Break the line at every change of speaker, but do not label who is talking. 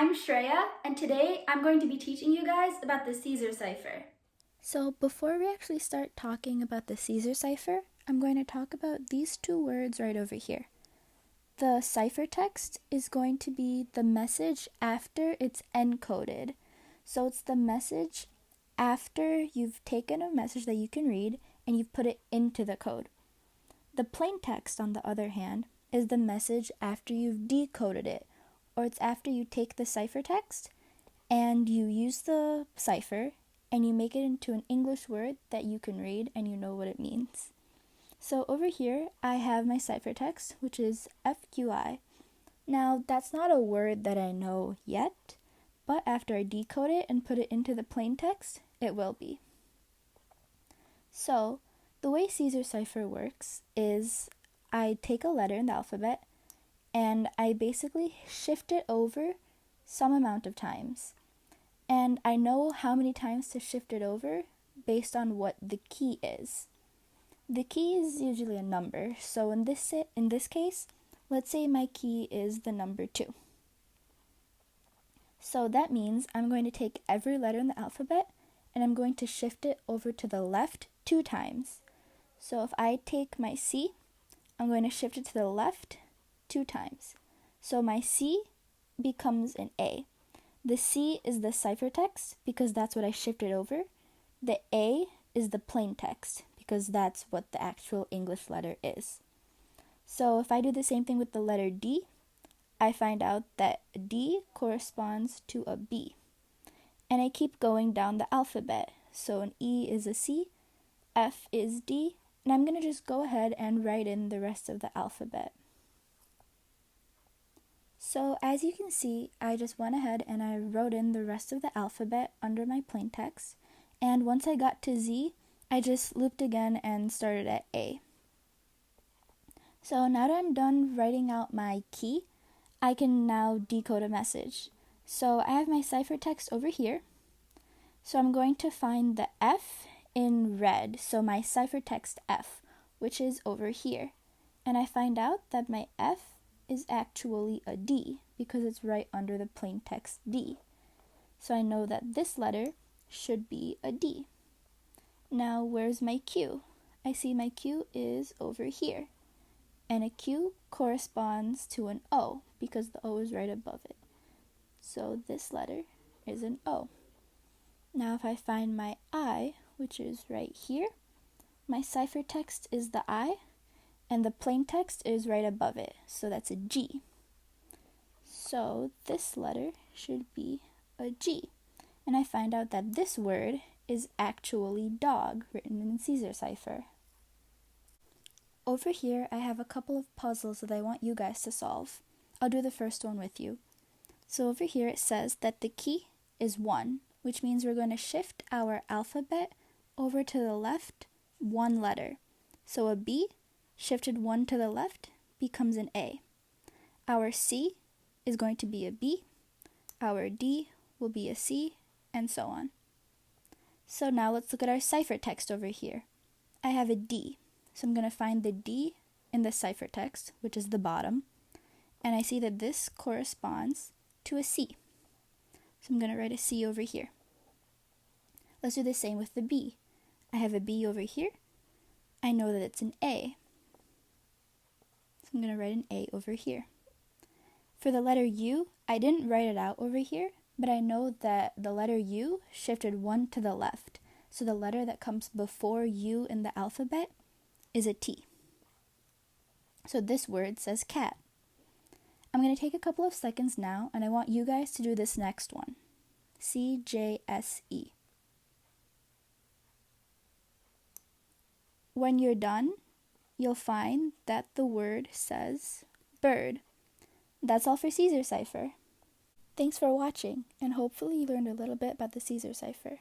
I'm Shreya, and today I'm going to be teaching you guys about the CaesarCipher.
So before we actually start talking about the CaesarCipher, I'm going to talk about these two words right over here. The ciphertext is going to be the message after it's encoded. So it's the message after you've taken a message that you can read and you've put it into the code. The plain text, on the other hand, is the message after you've decoded it, or it's after you take the ciphertext and you use the cipher and you make it into an English word that you can read and you know what it means. So over here, I have my ciphertext, which is FQI. Now, that's not a word that I know yet, but after I decode it and put it into the plain text, it will be. So, the way CaesarCipher works is I take a letter in the alphabet and I basically shift it over some amount of times. And I know how many times to shift it over based on what the key is. The key is usually a number, so in this case, let's say my key is the number 2. So that means I'm going to take every letter in the alphabet and I'm going to shift it over to the left 2 times. So if I take my C, I'm going to shift it to the left 2 times. So my C becomes an A. The C is the ciphertext because that's what I shifted over. The A is the plain text because that's what the actual English letter is. So if I do the same thing with the letter D, I find out that D corresponds to a B. And I keep going down the alphabet. So an E is a C, F is D, and I'm going to just go ahead and write in the rest of the alphabet. So as you can see, I just went ahead and I wrote in the rest of the alphabet under my plain text. And once I got to Z, I just looped again and started at A. So now that I'm done writing out my key, I can now decode a message. So I have my ciphertext over here. So I'm going to find the F in red, so my ciphertext F, which is over here. And I find out that my F is actually a D because it's right under the plain text D. So I know that this letter should be a D. Now where's my Q? I see my Q is over here. And a Q corresponds to an O because the O is right above it. So this letter is an O. Now if I find my I, which is right here, my ciphertext is the I, and the plain text is right above it, so that's a G. So this letter should be a G. And I find out that this word is actually dog, written in CaesarCipher. Over here, I have a couple of puzzles that I want you guys to solve. I'll do the first one with you. So over here it says that the key is 1, which means we're going to shift our alphabet over to the left 1 letter. So a B shifted 1 to the left becomes an A. Our C is going to be a B. Our D will be a C, and so on. So now let's look at our ciphertext over here. I have a D. So I'm going to find the D in the ciphertext, which is the bottom. And I see that this corresponds to a C. So I'm going to write a C over here. Let's do the same with the B. I have a B over here. I know that it's an A. So I'm going to write an A over here. For the letter U, I didn't write it out over here, but I know that the letter U shifted 1 to the left. So the letter that comes before U in the alphabet is a T. So this word says cat. I'm going to take a couple of seconds now, and I want you guys to do this next one. CJSE. When you're done, you'll find that the word says bird. That's all for CaesarCipher. Thanks for watching, and hopefully you learned a little bit about the CaesarCipher.